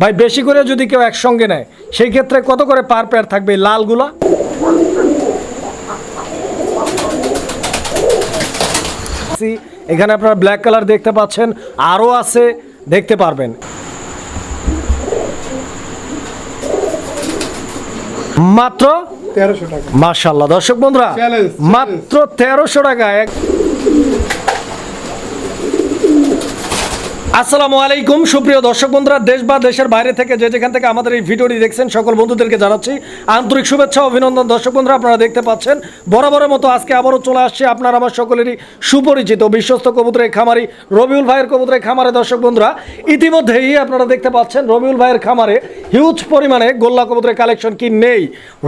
ভাই বেশি করে যদি কেউ একসঙ্গে নেয় সেই ক্ষেত্রে কত করে পার পেয়ার থাকবে এই লালগুলা? এখানে আপনারা ব্ল্যাক কালার দেখতে পাচ্ছেন, আরও আছে, দেখতে পারবেন। মাত্র 1300 টাকা। মাশাআল্লাহ দর্শক বন্ধুরা, মাত্র 1300 টাকা। আসসালামু আলাইকুম সুপ্রিয় দর্শক বন্ধুরা, দেশ বা দেশের বাইরে থেকে যে যেখান থেকে আমাদের এই ভিডিওটি দেখছেন সকল বন্ধুদেরকে জানাচ্ছি আন্তরিক শুভেচ্ছা অভিনন্দন। দর্শক বন্ধুরা, আপনারা দেখতে পাচ্ছেন বরাবরের মতো আজকে আবারও চলে আসছে আপনার আমার সকলেরই সুপরিচিত বিশ্বস্ত কবুতরের খামারি রবিউল ভাইয়ের কবুতরের খামারে। দর্শক বন্ধুরা, ইতিমধ্যেই আপনারা দেখতে পাচ্ছেন রবিউল ভাইয়ের খামারে হিউজ পরিমাণে গোল্লা কবুতরের কালেকশন কি নেই।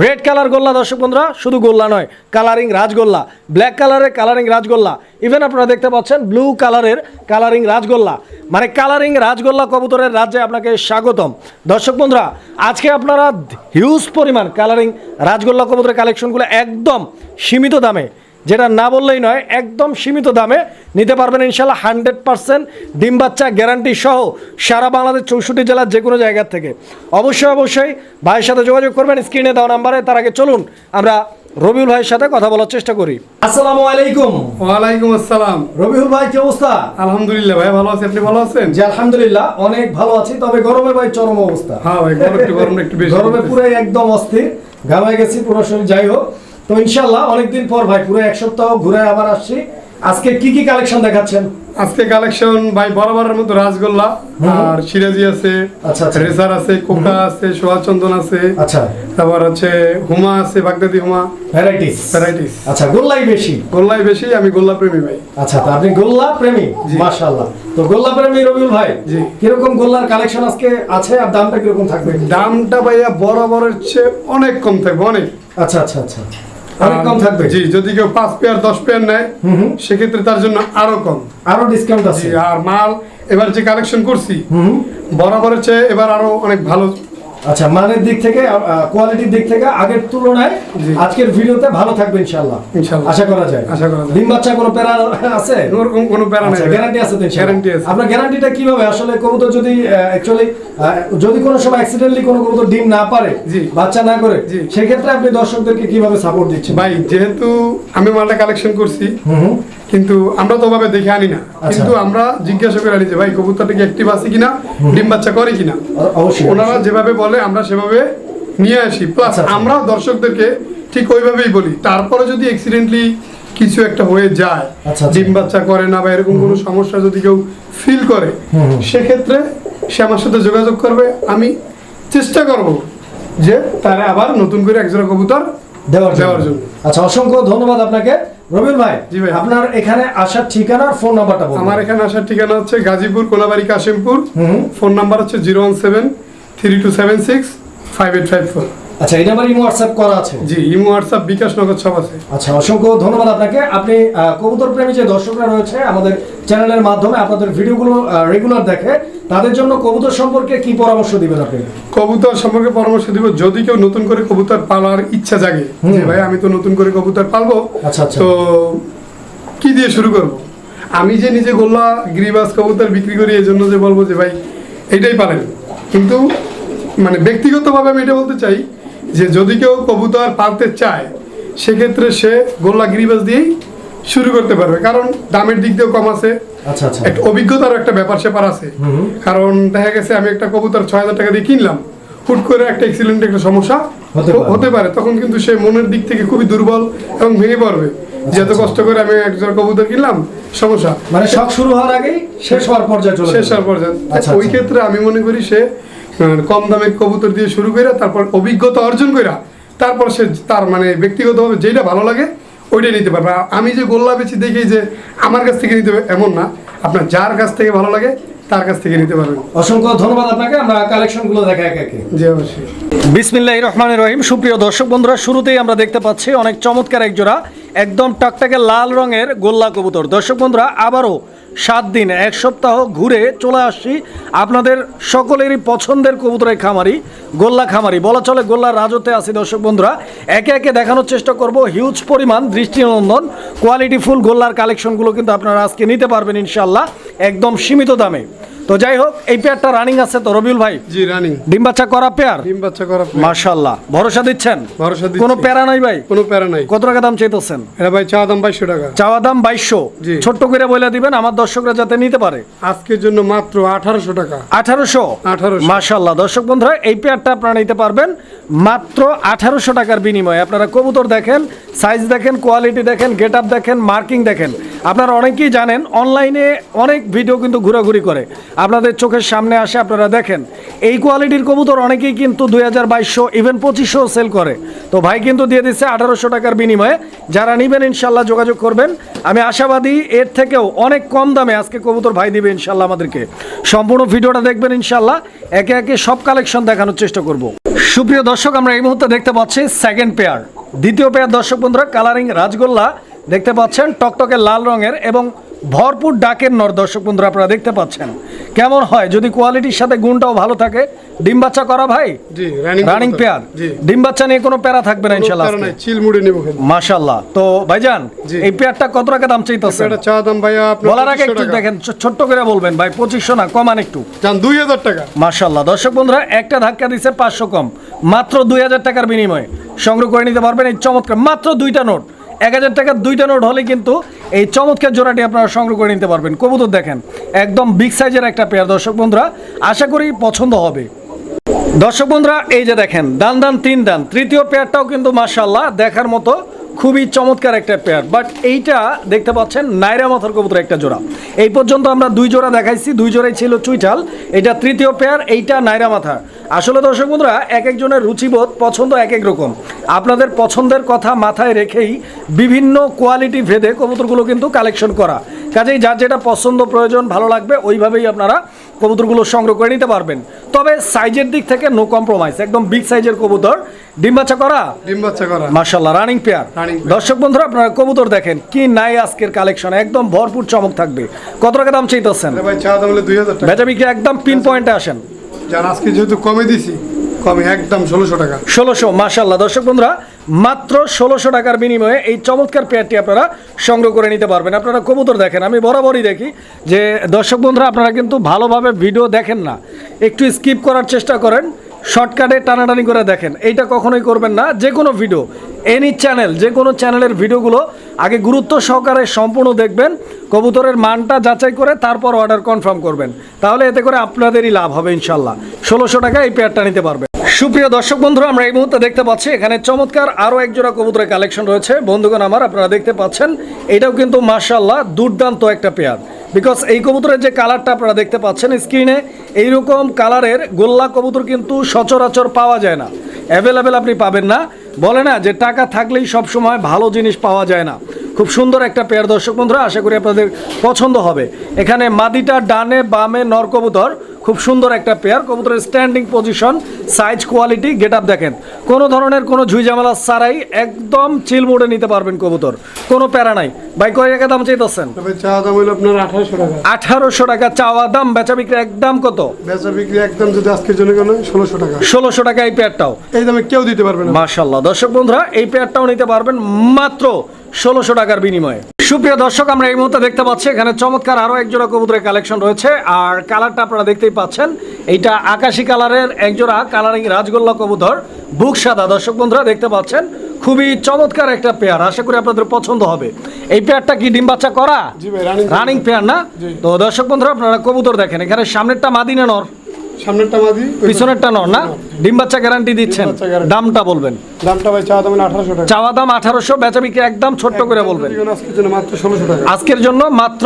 রেড কালার গোল্লা দর্শক বন্ধুরা, শুধু গোল্লা নয়, কালারিং রাজগোল্লা, ব্ল্যাক কালারের কালারিং রাজগোল্লা, ইভেন আপনারা দেখতে পাচ্ছেন ব্লু কালারের কালারিং রাজগোল্লা, মানে কালারিং রাজগোল্লা কবুতরের রাজ্যে আপনাকে স্বাগতম। দর্শক বন্ধুরা, আজকে আপনারা হিউজ পরিমাণ কালারিং রাজগোল্লা কবুতরের কালেকশনগুলো একদম সীমিত দামে, যেটা না বললেই নয়, একদম সীমিত দামে নিতে পারবেন ইনশাল্লাহ। 100% ডিম বাচ্চা গ্যারান্টি সহ সারা বাংলাদেশ 64 জেলার যে কোনো জায়গা থেকে। অবশ্যই ভাইয়ের সাথে যোগাযোগ করবেন স্ক্রিনে দেওয়া নাম্বারে। তার আগে চলুন আমরা রবিউল ভাইয়ের সাথে কথা বলার চেষ্টা করি। আসসালামু আলাইকুম। ওয়ালাইকুম আসসালাম। রবিউল ভাই, কি অবস্থা? আলহামদুলিল্লাহ ভাই, ভালো আছি। আপনি ভালো আছেন? জি আলহামদুলিল্লাহ অনেক ভালো আছি, তবে গরমে ভাই চরম অবস্থা। হ্যাঁ ভাই, গরম একটু বেশি, গরমে পুরো একদম অস্থির, ঘামায় গেছি পুরো শরীর। যাই হোক, তো ইনশাআল্লাহ অনেকদিন পর ভাই পুরো এক সপ্তাহ ঘুরে আবার আসছি। আজকে কি কি কালেকশন দেখাচ্ছেন? আজকে কালেকশন ভাই বরাবরের মতো রাজগোল্লা আর সিরাজি আছে, আচ্ছা, রেসার আছে, কোকা আছে, সোহাগ চন্দন আছে, আচ্ছা, তারপর হচ্ছে হুমা আছে, বাগদাদি হুমা, ভ্যারাইটিস। আচ্ছা, গোল্লাই বেশি, আমি গোল্লা প্রেমী ভাই। আচ্ছা, তো আপনি গোল্লা প্রেমী, মাশাআল্লাহ। তো গোল্লা প্রেমী রবিউল ভাই, জি, কিরকম গোল্লার কালেকশন আজকে আছে আর দামটা কিরকম থাকবে? দামটা ভাইয়া বরাবরের চেয়ে অনেক কম থাকবে, অনেক। আচ্ছা, অনেক কম থাকবে। জি, যদি কেউ 5 পেয়ার 10 পেয়ার নেয় সেক্ষেত্রে তার জন্য আরো কম, আরো ডিসকাউন্ট আছে। আর মাল এবার যে কালেকশন করছি বরাবরের চেয়ে এবার আরো অনেক ভালো। আচ্ছা, মানের দিক থেকে, কোয়ালিটির দিক থেকে আগের তুলনায় আজকের ভিডিওতে ভালো থাকবে ইনশাআল্লাহ। আশা করা যায়। ডিম বাচ্চা কোনো প্যারা আছে? ওরকম কোনো প্যারা নেই, গ্যারান্টি আছে তো? গ্যারান্টি আছে। আপনার গ্যারান্টিটা কিভাবে? আসলে কবুতর যদি অ্যাকচুয়ালি যদি কোনো সময় অ্যাক্সিডেন্টলি কোনো কবুতর ডিম না পারে, বাচ্চা না করে, সেই ক্ষেত্রে আপনি দর্শকদেরকে কিভাবে সাপোর্ট দিচ্ছেন? ভাই যেহেতু আমি মালটা কালেকশন করছি, কিন্তু আমরা তো ওভাবে দেখে আনি না, কিন্তু আমরা জিজ্ঞাসা করে আনি যে ভাই কবুতরটা কি অ্যাক্টিভ আছে কিনা, ডিম বাচ্চা করে কিনা। অবশ্যই ওনারা যেভাবে বলে আমরা সেভাবে নিয়ে আসি, প্লাস আমরা দর্শকদেরকে ঠিক ওইভাবেই বলি। তারপরে যদি অ্যাক্সিডেন্টলি কিছু একটা হয়ে যায়, ডিম বাচ্চা করে না বা এরকম কোনো সমস্যা যদি কেউ ফিল করে, সেক্ষেত্রে সে আমার সাথে যোগাযোগ করবে। আমি চেষ্টা করব যে তারা আবার নতুন করে একজোড়া কবুতর দেওয়ার জন্য। আচ্ছা, অসংখ্য ধন্যবাদ আপনাকে রবিউল ভাই। জি ভাই, আপনার এখানে আসার ঠিকানা আর ফোন নাম্বারটা বলুন। আমার এখানে আসার ঠিকানা হচ্ছে গাজীপুর কোলাবাড়ি কাশিমপুর। ফোন নাম্বার হচ্ছে 01732765854। আচ্ছা, এই নাম্বার ইমো হোয়াটসঅ্যাপ করা আছে? জি, ইমো হোয়াটসঅ্যাপ বিকাশ নগদ সব আছে। আচ্ছা, অসংখ্য ধন্যবাদ আপনাকে। আপনি কবুতর প্রেমী যে দর্শকরা রয়েছে আমাদের চ্যানেলের মাধ্যমে আপনাদের ভিডিওগুলো রেগুলার দেখে, তাদের জন্য কবুতর সম্পর্কে কি পরামর্শ দিবেন আপনি? কবুতর সম্পর্কে পরামর্শ দিব, যদি কেউ নতুন করে কবুতর পালার ইচ্ছা জাগে যে ভাই আমি তো নতুন করে কবুতর পালবো, তো কি দিয়ে শুরু করব? আমি যে নিজে গোল্লা গিরিবাস কবুতর বিক্রি করি, এই জন্য যে বলবো যে ভাই এইটাই পালেন, কিন্তু মানে ব্যক্তিগতভাবে আমি এটা বলতে চাই যে যদি কেউ কবুতর পালতে চায় সেক্ষেত্রে সে গোল্লা গিরিবাস দিয়েই শুরু করতে পারবে, কারণ দামের দিক দিয়েও কম আছে। একটা অভিজ্ঞতার একটা ব্যাপার স্যাপার আছে, কারণ দেখা গেছে আমি একটা কবুতর 6000 টাকা দিয়ে কিনলাম, হুট করে একটা অ্যাক্সিডেন্ট, একটা সমস্যা হতে পারে, তখন কিন্তু সে মনের দিক থেকে খুবই দুর্বল এবং ভেঙে পড়বে যে এত কষ্ট করে আমি একজন কবুতর কিনলাম, সমস্যা মানে শখ শুরু হওয়ার আগেই শেষ হওয়ার পর্যায়ে। ওই ক্ষেত্রে আমি মনে করি সে কম দামে কবুতর দিয়ে শুরু করে তারপর অভিজ্ঞতা অর্জন করে তারপর সে তার মানে ব্যক্তিগতভাবে যেটা ভালো লাগে ওইটাই নিতে পারবে। আমি যে গোল্লা বেশি দেখি যে আমার কাছ থেকে নিতে হবে এমন না, আপনার যার কাছ থেকে ভালো লাগে তার কাছ থেকে নিতে পারবেন। অসংখ্য ধন্যবাদ আপনাকে। আমরা কালেকশনগুলো দেখাই একে একে। জি অবশ্যই। বিসমিল্লাহির রহমানির রহিম। সুপ্রিয় দর্শক বন্ধুরা, শুরুতেই আমরা দেখতে পাচ্ছি অনেক চমৎকার এক জোড়া একদম টকটকে লাল রঙের গোল্লা কবুতর। দর্শক বন্ধুরা, আবারও 7 দিন 1 সপ্তাহ ঘুরে চলে আসছি আপনাদের সকলেরই পছন্দের কবুতরের খামারি গোল্লা খামারি, বলা চলে গোল্লার রাজত্বে আছি। দর্শক বন্ধুরা, একে একে দেখানোর চেষ্টা করব হিউজ পরিমাণ দৃষ্টিনন্দন কোয়ালিটিফুল গোল্লার কালেকশনগুলো কিন্তু আপনারা আজকে নিতে পারবেন ইনশাআল্লাহ একদম সীমিত দামে। তো যাই হোক এই পেয়ারটা রানিং আছে তো রবিউল ভাই? জি রানিং। ডিম বাচ্চা করা পেয়ার? ডিম বাচ্চা করা। মাশাআল্লাহ, ভরসা দিচ্ছেন? ভরসা দিচ্ছি। কোনো প্যারা নাই ভাই? কোনো প্যারা নাই। কত টাকা দাম চাইতেছেন? এটা ভাই চাওয়া দাম 2200 টাকা। চাওয়া দাম 2200। জি। ছোট্ট করে বলে দিবেন আমার দর্শকরা যাতে নিতে পারে। আজকের জন্য মাত্র 1800 টাকা। 1800? 1800। মাশাআল্লাহ, দর্শক বন্ধুরা এই পেয়ারটা আপনারা নিতে পারবেন মাত্র 1800 টাকার বিনিময়ে। আপনারা কবুতর দেখেন, সাইজ দেখেন, কোয়ালিটি দেখেন, গেট আপ দেখেন, মার্কিং দেখেন। আপনারা অনেকেই জানেন অনলাইনে অনেক ভিডিও কিন্তু ঘোরাঘুরি করে, আপনাদের চোখের সামনে আসে, আপনারা দেখেন এই কোয়ালিটির কবুতর অনেকেই কিন্তু 2200 ইভেন 2500 সেল করে। তো ভাই কিন্তু দিয়ে দিচ্ছে 1800 টাকার বিনিময়ে। যারা নেবেন ইনশাল্লাহ যোগাযোগ করবেন। আমি আশাবাদী এর থেকেও অনেক কম দামে আজকে কবুতর ভাই দিবে ইনশাল্লাহ আমাদেরকে। সম্পূর্ণ ভিডিওটা দেখবেন ইনশাল্লাহ, একে একে সব কালেকশন দেখানোর চেষ্টা করব। সুপ্রিয় দর্শক, আমরা এই মুহূর্তে দেখতে পাচ্ছি সেকেন্ড পেয়ার। দ্বিতীয় পেয়ার দর্শক বন্ধুরা কালারিং রাজগোল্লা দেখতে পাচ্ছেন, টকটকে লাল রঙের এবং ভরপুর ডাকের নর। দর্শক বন্ধুরা আপনারা দেখতে পাচ্ছেন কেমন হয় যদি কোয়ালিটির সাথে গুণটাও ভালো থাকে। ডিম বাচ্চা করা ভাই? জি রানিং পেয়ার। ডিম বাচ্চা নিয়ে কোনো প্যারা থাকবে না ইনশাআল্লাহ? চিল মুড়ে নেব মাশাআল্লাহ। তো ভাইজান এই পেয়ারটা কত টাকা দাম চাইতেছেন? এটা চা দাম ভাইয়া আপনার বলার আগে একটু দেখেন, ছোট্ট করে বলবেন ভাই। 2500 না, কমান একটু জান 2000 টাকা। মাশাআল্লাহ, দর্শক বন্ধুরা একটা ধাক্কা দিচ্ছে 500 কম, মাত্র 2000 টাকার বিনিময়ে সংগ্রহ করে নিতে পারবেন এই চমৎকার মাত্র দুইটা নোট। 1000 টাকার দুইটা নোট হলে কিন্তু এই চমৎকার জোড়াটি আপনারা সংগ্রহ করে নিতে পারবেন। কবুতর দেখেন একদম বিগ সাইজের একটা পেয়ার। দর্শক বন্ধুরা আশা করি পছন্দ হবে। দর্শক বন্ধুরা এই যে দেখেন দান দান 3 দান, তৃতীয় পেয়ারটাও কিন্তু মাশাআল্লাহ দেখার মতো খুবই চমৎকার একটা পেয়ার। বাট এইটা দেখতে পাচ্ছেন নাইরা মাথার কবুতর একটা জোড়া। এই পর্যন্ত আমরা 2 জোড়া দেখাইছি, 2 জোড়াই ছিল চুইঠাল। এটা তৃতীয় পেয়ার, এইটা নাইরা মাথা। আসলে দর্শক বন্ধুরা এক একজনের রুচিবোধ পছন্দ এক এক রকম। আপনাদের পছন্দের কথা মাথায় রেখেই বিভিন্ন কোয়ালিটি ভেদে কবুতরগুলো কিন্তু কালেকশন করা। কাজেই যার যেটা পছন্দ প্রয়োজন ভালো লাগবে ওইভাবেই আপনারা কবুতরগুলো সংগ্রহ করে নিতে পারবেন। তবে সাইজের দিক থেকে নো কম্প্রোমাইজ, একদম বিগ সাইজের কবুতর। ডিম বাচ্চা করা? ডিম বাচ্চা করা। মাশাআল্লাহ, রানিং পেয়ার। দর্শক বন্ধুরা আপনারা কবুতর দেখেন কি নাই আজকের কালেকশন, একদম ভরপুর চমক থাকবে। কত টাকা দাম চাইতেছেন? ভাই চা দাম হলো 2000 টাকা। বেচা বিক্রি একদম পিন পয়েন্টে আসেন। জান আজকে যেহেতু কমে দিছি, কমে একদম 1600 টাকা। 1600। মাশাআল্লাহ, দর্শক বন্ধুরা মাত্র 1600 টাকার বিনিময়ে এই চমৎকার পেয়ারটি আপনারা সংগ্রহ করে নিতে পারবেন। আপনারা কবুতর দেখেন, আমি বরাবরই দেখি যে দর্শক বন্ধুরা আপনারা কিন্তু ভালোভাবে ভিডিও দেখেন না, একটু স্কিপ করার চেষ্টা করেন, শর্টকাটে টানাটানি করে দেখেন। এইটা কখনোই করবেন না। যে কোনো ভিডিও, এনি চ্যানেল, যে কোনো চ্যানেলের ভিডিওগুলো আগে গুরুত্ব সহকারে সম্পূর্ণ দেখবেন, কবুতরের মানটা যাচাই করে তারপর অর্ডার কনফার্ম করবেন, তাহলে এতে করে আপনাদেরই লাভ হবে ইনশাল্লাহ। 1600 টাকা এই পেয়ারটা নিতে পারবেন। সুপ্রিয় দর্শক বন্ধুরা আমরা এই মুহূর্তে দেখতে পাচ্ছি এখানে চমৎকার আরও এক জোড়া কবুতরের কালেকশন রয়েছে। বন্ধুগণ আমার আপনারা দেখতে পাচ্ছেন এটাও কিন্তু মাশাআল্লাহ দুর্দান্ত একটা পেয়ার। বিকজ এই কবুতরের যে কালারটা আপনারা দেখতে পাচ্ছেন স্ক্রিনে, এইরকম কালারের গোল্লা কবুতর কিন্তু সচরাচর পাওয়া যায় না, অ্যাভেলেবেল আপনি পাবেন না। বলে না যে টাকা থাকলেই সব সময় ভালো জিনিস পাওয়া যায় না। খুব সুন্দর একটা পেয়ার দর্শক বন্ধুরা, আশা করি আপনাদের পছন্দ হবে। এখানে মাদিটা ডানে বামে নর কবুতর, খুব সুন্দর একটা পেয়ার। কবুতরের standing position, size, quality, get up দেখেন, কোনো ধরনের কোনো ঝুই ঝামেলা ছাড়াই একদম চিল মোডে নিতে পারবেন কবুতর, কোনো প্যারা নাই। ভাই কয় টাকা দাম চাইতেছেন? তবে চা দাম হলো আপনার 1800 টাকা। 1800 টাকা চাওয়া দাম, বেচা বিক্রি একদম কত? বেচা বিক্রি একদম যদি আজকের জন্য কেন 1600 টাকা। 1600 টাকা এই পেয়ারটাও। এই দামে কেউ দিতে পারবে না। মাশাআল্লাহ, দর্শক বন্ধুরা এই পেয়ারটাও নিতে পারবেন মাত্র 1600 টাকার বিনিময়ে। সুপ্রিয় দর্শক আমরা এই মুহূর্তে দেখতে পাচ্ছি এখানে চমৎকার আরো এক জোড়া কবুতরের কালেকশন রয়েছে। আর কালারটা আপনারা দেখতেই পাচ্ছেন, এইটা আকাশি কালারের এক জোড়া কালারিং রাজগোল্লা কবুতর, বুক সাদা। দর্শক বন্ধুরা দেখতে পাচ্ছেন খুবই চমৎকার একটা পেয়ার, আশা করি আপনাদের পছন্দ হবে। এই পেয়ারটা কি ডিম বাচ্চা করা? জি ভাই, রানিং পেয়ার না? তো দর্শক বন্ধুরা আপনারা কবুতর দেখেন, এখানে সামনেরটা মাদি না নর? সামনেরটা মাদি, পিছনেরটা নর না? ডিম বাচ্চা গ্যারান্টি দিচ্ছেন? দামটা বলবেন। দামটা ভাই চা দাম 1800 টাকা। চাওয়া দাম 1800, বেচা বিক্রি একদম ছোট্ট করে বলবেন। আজকের জন্য মাত্র 1600 টাকা। আজকের জন্য মাত্র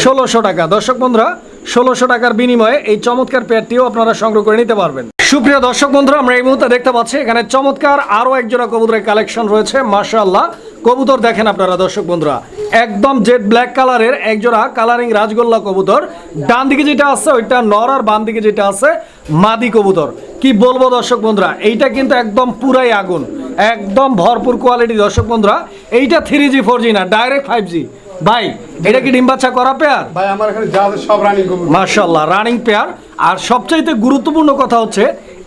1600 টাকা। দর্শক বন্ধুরা 1600 টাকার বিনিময়ে এই চমৎকার পেয়ারটিও আপনারা সংগ্রহ করে নিতে পারবেন। সুপ্রিয় দর্শক বন্ধুরা আমরা এই মুহূর্তে দেখতে পাচ্ছি এখানে চমৎকার আরো এক জোড়া কবুতরের কালেকশন রয়েছে। মাশাআল্লাহ, কবুতর দেখেন আপনারা দর্শক বন্ধুরা, একদম জেড ব্ল্যাক কালারের এক জোড়া কালারিং রাজগোল্লা কবুতর। ডান দিকে যেটা আছে ওইটা নর, আর বাম দিকে যেটা আছে মাদি কবুতর। কি বলবো দর্শক বন্ধুরা, এইটা কিন্তু একদম পুরাই আগুন, একদম ভরপুর কোয়ালিটি দর্শক বন্ধুরা। এইটা 3G 4G না, ডাইরেক্ট 5G। ভাই এটা কি ডিম বাচ্চা করা পেয়ার? ভাই আমার এখানে যা আছে সব রানিং কবুতর। মাশাআল্লাহ, রানিং পেয়ার। আর সবচাইতে গুরুত্বপূর্ণ কথা হচ্ছে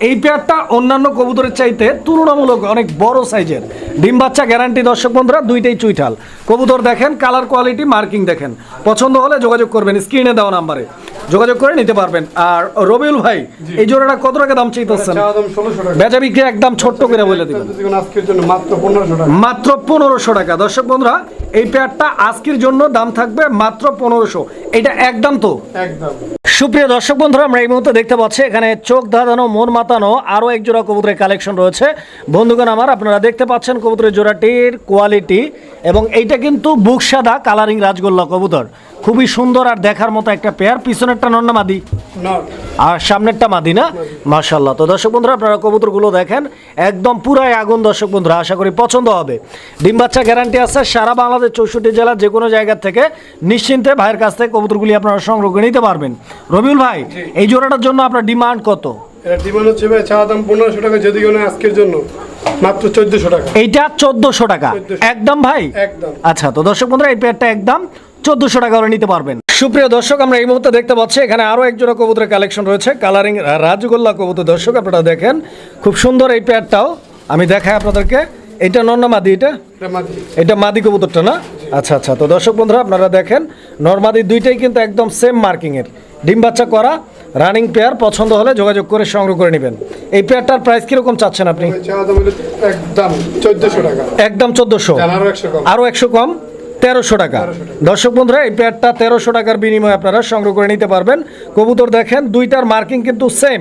এই পেয়ারটা অন্যান্য কবুতরের চাইতে তুলনামূলক অনেক বড় সাইজের। ডিম বাচ্চা গ্যারান্টি দর্শক বন্ধুরা, দুইটাই চুইঠাল। কবুতর দেখেন, কালার কোয়ালিটি, মার্কিং দেখেন। পছন্দ হলে যোগাযোগ করবেন স্ক্রিনে দেওয়া নাম্বারে। যোগাযোগ করে নিতে পারবেন। আর রবিউল ভাই, এই জোড়াটা কত টাকা দাম চাইতেছেন? চাওয়া দাম 1600 টাকা। বেচা বিক্রি একদম ছোট্ট করে বলে দিবেন। যদি কোনো আজকের জন্য মাত্র 1500 টাকা। মাত্র 1500 টাকা। দর্শক বন্ধুরা, এই পেয়ারটা আজকের জন্য দাম থাকবে মাত্র 1500। এটা একদম তো একদম। সুপ্রিয় দর্শক বন্ধুরা, আমরা এই মুহূর্তে দেখতে পাচ্ছি এখানে চোখ ধাঁধানো মন মাতানো আরও এক জোড়া কবুতরের কালেকশন রয়েছে। বন্ধুগণ আমার, আপনারা দেখতে পাচ্ছেন কবুতরের জোড়াটির কোয়ালিটি, এবং এইটা কিন্তু বুক সাদা কালারিং রাজগোল্লা কবুতর, খুবই সুন্দর আর দেখার মতো একটা পেয়ার। পিছনেরটা নর না মাদি? নর। আর সামনেরটা মাদি না? মাশাআল্লাহ। তো দর্শক বন্ধুরা, আপনারা কবুতরগুলো দেখেন, একদম পুরাই আগুন। দর্শক বন্ধুরা, আশা করি পছন্দ হবে। ডিম বাচ্চা গ্যারান্টি আছে। সারা বাংলাদেশ 64 জেলার যে কোনো জায়গা থেকে নিশ্চিন্তে ভাইয়ের কাছ থেকে কবুতরগুলি আপনারা সংগ্রহ করে নিতে পারবেন। রবিউল ভাই, এই জোড়াটার জন্য আপনার ডিমান্ড কত? এটা ডিমান্ড হচ্ছে ভাই চাওয়া দাম 1500 টাকা, যদি কোনো আজকের জন্য মাত্র 1400 টাকা। এইটা 1400 টাকা 1400 একদম ভাই? একদম। আচ্ছা, তো দর্শক বন্ধুরা, এই পেয়ারটা একদম 1400 টাকা করে নিতে পারবেন। সুপ্রিয় দর্শক, আমরা এই মুহূর্তে দেখতে পাচ্ছি এখানে আরো এক জোড়া কবুতরের কালেকশন রয়েছে, কালারিং রাজগোল্লা কবুতর। দর্শক আপনারা দেখেন, খুব সুন্দর এই পেয়ারটাও আমি দেখাই আপনাদেরকে। এটা নর না মাদি? এটা মাদি কবুতরটা না? আচ্ছা আচ্ছা। তো দর্শক বন্ধুরা, আপনারা দেখেন, নরমাদি দুইটাই কিন্তু একদম সেম মার্কিং এর, ডিম বাচ্চা করা রানিং পেয়ার। পছন্দ হলে যোগাযোগ করে সংগ্রহ করে নেবেন। এই পেয়ারটার প্রাইস কিরকম চাচ্ছেন আপনি? একদম 1400 টাকা। একদম 1400? আরো 100 কম, 1300 টাকা। দর্শক বন্ধুরা, এই পেয়ারটা 1300 টাকার বিনিময়ে আপনারা সংগ্রহ করে নিতে পারবেন। কবুতর দেখেন, দুইটার মার্কিং কিন্তু সেম।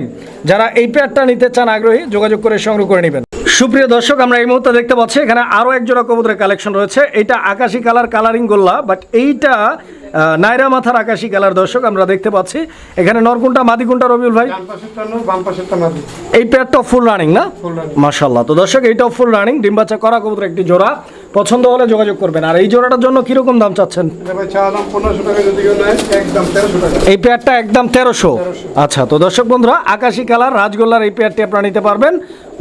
যারা এই পেয়ারটা নিতে চান আগ্রহী, যোগাযোগ করে সংগ্রহ করে নেবেন। সুপ্রিয় দর্শক, আমরা এই মুহূর্তে দেখতে পাচ্ছি এখানে আরো এক জোড়া কবুতরের কালেকশন রয়েছে। এটা আকাশি কালার কালারিং গোল্লা, বাট এইটা নাইরা মাথার আকাশি কালার। দর্শক আমরা দেখতে পাচ্ছি এখানে নরকুনটা মাদি কোনটা রবিউল ভাই? এই পেয়ারটা ফুল রানিং না? মাশাআল্লাহ। তো দর্শক, এইটাও ফুল রানিং, ডিম বাচ্চা করা কবুতর একটি জোড়া। পছন্দ হলে যোগাযোগ করবেন। আর এই জোড়াটার জন্য কিরকম দাম চাচ্ছেন? এই পেয়ারটা একদম 1300। আচ্ছা, তো দর্শক বন্ধুরা, আকাশি কালার রাজগোল্লার এই পেয়ারটি আপনারা নিতে পারবেন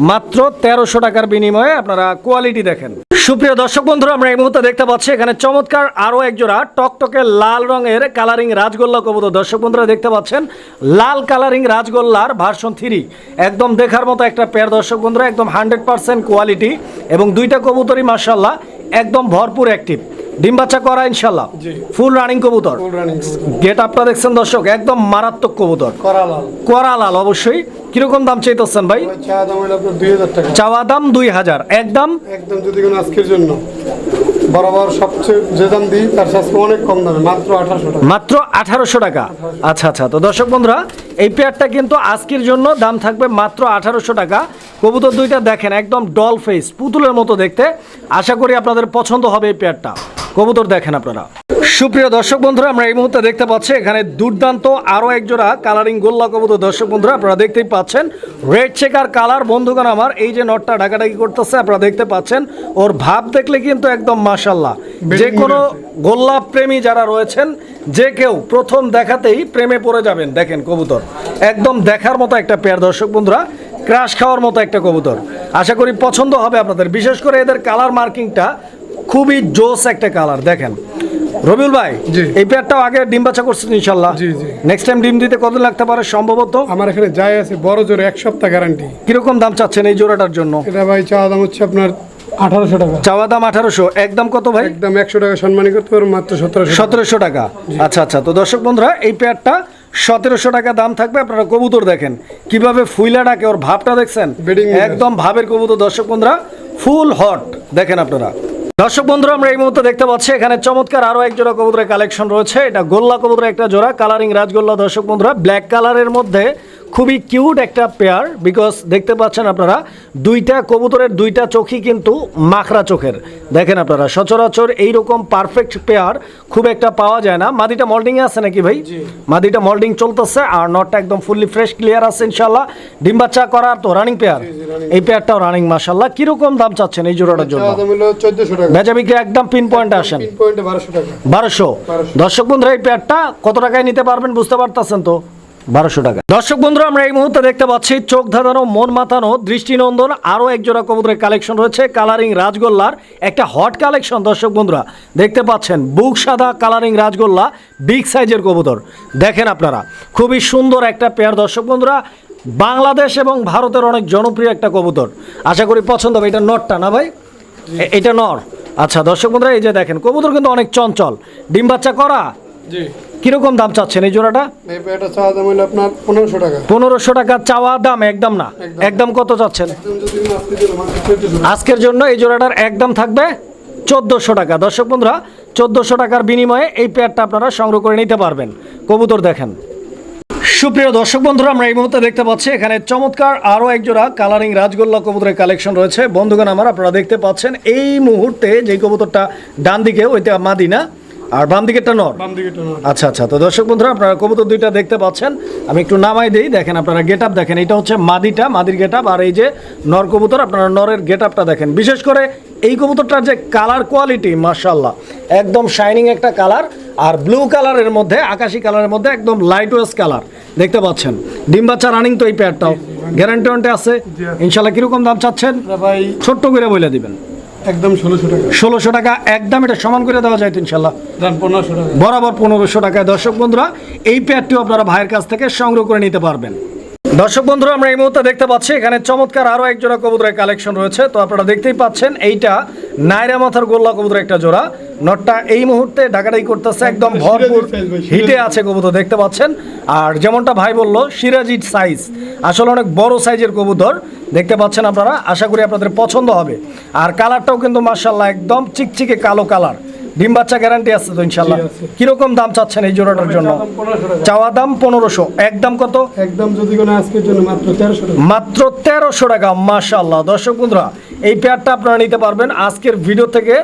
মাত্র 1300 টাকার বিনিময়ে। আপনারা কোয়ালিটি দেখেন। সুপ্রিয় দর্শক বন্ধুরা, আমরা এই মুহূর্তে দেখতে পাচ্ছি এখানে চমৎকার আরো এক জোড়া টকটকে লাল রঙের কালারিং রাজগোল্লা কবুতর। দর্শক বন্ধুরা দেখতে পাচ্ছেন, লাল কালারিং রাজগোল্লার ভার্সন 3, একদম দেখার মতো একটা পেয়ার। দর্শক বন্ধুরা, একদম 100% কোয়ালিটি, এবং দুইটা কবুতরই মাশাআল্লাহ একদম ভরপুর অ্যাক্টিভ, ডিম বাচ্চা করা ইনশাআল্লাহ, ফুল রানিং কবুতর। গেট আপটা দেখছেন দর্শক, একদম মারাত্মক কবুতর, করা লাল। অবশ্যই। কিরকম দাম চাইতেছেন ভাই? চাওয়া দাম 2000। একদম যদি কোনো আজকের জন্য বরাবর সবচেয়ে যে দাম দিই তার সাথে অনেক কম দামে, মাত্র 1800 টাকা। মাত্র 1800 টাকা। আচ্ছা আচ্ছা। তো দর্শক বন্ধুরা, এই পেয়ারটা কিন্তু আজকের জন্য দাম থাকবে মাত্র 1800 টাকা। কবুতর দুইটা দেখেন, একদম ডল ফেস, পুতুলের মতো দেখতে। আশা করি আপনাদের পছন্দ হবে এই পেয়ারটা। কবুতর দেখেন আপনারা। সুপ্রিয় দর্শক বন্ধুরা, আমরা এই মুহূর্তে দেখতে পাচ্ছি এখানে দুর্দান্ত আরো এক জোড়া কালারিং গোল্লা কবুতর। দর্শক বন্ধুরা, আপনারা দেখতেই পাচ্ছেন, রেড চেকার কালার। বন্ধুগণ আমার, এই যে নটটা ঢাকাঢাকি করতেছে, আপনারা দেখতে পাচ্ছেন, ওর ভাব দেখলে কিন্তু একদম মাশাআল্লাহ। যে কোনো গোল্লা প্রেমী যারা রয়েছেন, যে কেউ প্রথম দেখাতেই প্রেমে পড়ে যাবেন। দেখেন কবুতর, একদম দেখার মতো একটা পেয়ার। দর্শক বন্ধুরা, ক্রাশ খাওয়ার মতো একটা কবুতর। আশা করি পছন্দ হবে আপনাদের। বিশেষ করে এদের কালার মার্কিংটা খুবই জোস একটা কালার। দেখেন রবিউল ভাই, এই পেয়ারটাও আগে ডিম বাচ্চা করছেন ইনশাআল্লাহ? নেক্সট টাইম ডিম দিতে কতদিন লাগতে পারে সম্ভবত? আমার এখানে যাই আছে বড় জোরে 1 সপ্তাহ গ্যারান্টি। কিরকম দাম চাচ্ছেন এই জোড়াটার জন্য? এটা ভাই চাওয়া দাম হচ্ছে আপনার 1800 টাকা। চাওয়া দাম 1800। একদম কত ভাই? একদম 100 টাকা সম্মানী করতে পারবো, মাত্র 1700 টাকা। আচ্ছা আচ্ছা। তো দর্শক বন্ধুরা, এই পেয়ারটা 1700 টাকা দাম থাকবে। আপনারা কবুতর দেখেন কিভাবে ফুইলা ডাকে, ওর ভাবটা দেখছেন, একদম ভাবের কবুতর। দর্শক বন্ধুরা, ফুল হট দেখেন আপনারা। দর্শক বন্ধুরা, আমরা এই মুহূর্তে দেখতে পাচ্ছি এখানে চমৎকার আরো এক জোড়া কবুতরের কালেকশন রয়েছে। এটা গোল্লা কবুতরের একটা জোড়া, কালারিং রাজগোল্লা। দর্শক বন্ধুরা, ব্ল্যাক কালারের মধ্যে খুবই কিউট একটা পেয়ার। বিকজ দেখতে পাচ্ছেন আপনারা, দুইটা কবুতরের দুইটা চোখই কিন্তু মাখরা চোখের। দেখেন আপনারা, সচরাচর এইরকম পারফেক্ট পেয়ার খুব একটা পাওয়া যায় না। মাদিটা মল্ডিং এ আছে নাকি ভাই? মাদিটা মল্ডিং চলতেছে, আর নটটা একদম ফুললি ফ্রেশ ক্লিয়ার আছে ইনশাআল্লাহ। ডিম বাচ্চা করার তো রানিং পেয়ার, এই পেয়ারটাও রানিং মাশাআল্লাহ। কিরকম দাম চাচ্ছেন এই জোড়াটার জন্য? 1400 টাকা। বেচা বিক্রি একদম পিন পয়েন্টে আসেন। 1200 টাকা। 1200। দর্শক বন্ধুরা, এই পেয়ারটা কত টাকায় নিতে পারবেন বুঝতে পারতেছেন তো? 1200 টাকা। দর্শক বন্ধুরা, আমরা এই মুহূর্তে দেখতে পাচ্ছি চোখ ধাঁধানো মন মাতানো দৃষ্টিনন্দন আরো এক জোড়া কবুতরের কালেকশন রয়েছে, কালারিং রাজগোল্লার একটা হট কালেকশন। দর্শক বন্ধুরা দেখতে পাচ্ছেন, বুক সাদা কালারিং রাজগোল্লা, বিগ সাইজের কবুতর। দেখেন আপনারা, খুবই সুন্দর একটা পেয়ার। দর্শক বন্ধুরা, বাংলাদেশ এবং ভারতের অনেক জনপ্রিয় একটা কবুতর। আশা করি পছন্দ হবে। এটা নটটা না ভাই? এটা নর। আচ্ছা দর্শক বন্ধুরা, এই যে দেখেন কবুতর কিন্তু অনেক চঞ্চল, ডিম বাচ্চা করা। কিরকম দাম চাচ্ছেন এই জোড়াটা? এই পেয়ারটা চাওয়া দাম হলো আপনার 1500 টাকা। 1500 টাকা চাওয়া দাম, একদম না? একদম কত চাচ্ছেন আজকের জন্য? এই জোড়াটার একদম থাকবে 1400 টাকা। দর্শক বন্ধুরা, 1400 টাকার বিনিময়ে এই পেয়ারটা আপনারা সংগ্রহ করে নিতে পারবেন। কবুতর দেখেন। সুপ্রিয় দর্শক বন্ধুরা, আমরা এই মুহূর্তে দেখতে পাচ্ছি এখানে চমৎকার আরও এক জোড়া কালারিং রাজগোল্লা কবুতরের কালেকশন রয়েছে। বন্ধুগণ আমার, আপনারা দেখতে পাচ্ছেন এই মুহূর্তে যে কবুতরটা ডান দিকে, ওইটা মাদি না, আর বাম দিকেরটা নর। আচ্ছা আচ্ছা, তো দর্শক বন্ধুরা আপনারা কবুতর দুইটা দেখতে পাচ্ছেন। আমি একটু নামাই দিই, দেখেন আপনারা গেট আপ দেখেন। এটা হচ্ছে মাদিটা, মাদির গেট আপ, আর এই যে নর কবুতর, আপনারা নরের গেট আপটা দেখেন। বিশেষ করে এই কবুতরটার যে কালার কোয়ালিটি, মাশাআল্লাহ, একদম শাইনিং একটা কালার, আর ব্লু কালারের মধ্যে, আকাশি কালারের মধ্যে একদম লাইট ওয়েস কালার দেখতে পাচ্ছেন। ডিম বাচ্চা রানিং তো এই পেয়ারটাও, গ্যারান্টি ওয়ারেন্টি আছে ইনশাল্লাহ। কিরকম দাম চাচ্ছেন ভাই? ছোট্ট করে বলে দিবেন। একদম 1600 টাকা। 1600 টাকা একদম, এটা সমান করে দেওয়া যায় তো ইনশাল্লাহ? 1500 টাকা বরাবর 1500 টাকায়। দর্শক বন্ধুরা, এই পেয়ারটিও আপনারা ভাইয়ের কাছ থেকে সংগ্রহ করে নিতে পারবেন। দর্শক বন্ধুরা, আমরা এই মুহূর্তে দেখতে পাচ্ছি এখানে চমৎকার আরও এক জোড়া কবুতরের কালেকশন রয়েছে। তো আপনারা দেখতেই পাচ্ছেন এইটা নাইরা মাথার গোল্লা কবুতরের একটা জোড়া। নটটা এই মুহূর্তে ডাকাডাকি করতেছে, একদম ভরপুর হিটে আছে কবুতর দেখতে পাচ্ছেন। আর যেমনটা ভাই বললো, সিরাজিট সাইজ, আসলে অনেক বড় সাইজের কবুতর দেখতে পাচ্ছেন আপনারা। আশা করি আপনাদের পছন্দ হবে। আর কালারটাও কিন্তু মাশাআল্লাহ একদম চিকচিকে কালো কালার। ডিম বাচ্চা গ্যারান্টি আছে তো ইনশাল্লাহ? কিরকম দাম চাচ্ছেন এই জোড়াটার জন্য? চাওয়া দাম 1500, একদম কত? একদম যদি কোনো আজকের জন্য মাত্র 1300 টাকা। মাত্র 1300 টাকা, মাশাআল্লাহ। দর্শক বন্ধুরা, এই পেয়ারটা আপনারা নিতে পারবেন আজকের ভিডিও থেকে